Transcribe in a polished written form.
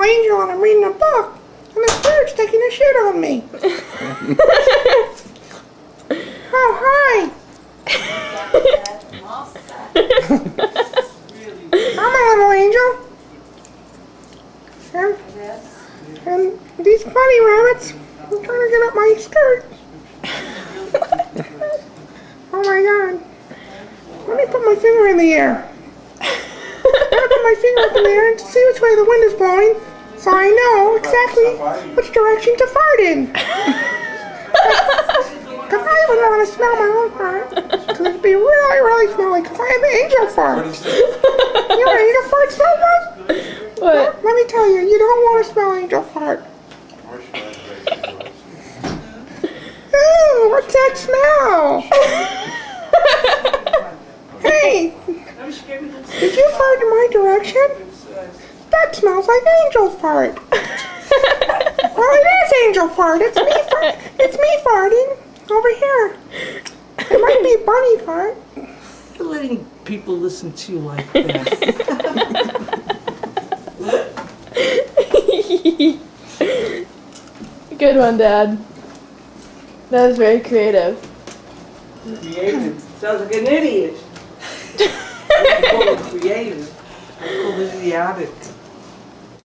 little angel and I'm reading a book, and this bird's taking a shit on me. Oh, hi. I'm a little angel. And these bunny rabbits are trying to get up my skirt. Oh my god. Let me put my finger in the air. I'm gonna put my finger up in the air and see which way the wind is blowing, so I know exactly which direction to fart in. Because I wouldn't want to smell my own fart. Because it'd be really, really smelly. Because I have the angel fart. You know, angel fart smell good? What? Let me tell you, you don't want to smell angel fart. Ooh, what's that smell? Hey, did you fart in my direction? That smells like angel fart. Well, it is angel fart. It's me farting over here. It might be bunny fart. You're letting people listen to you like that. Good one, Dad. That was very creative. Creative. Sounds like an idiot. I call it creative. I call it idiotic.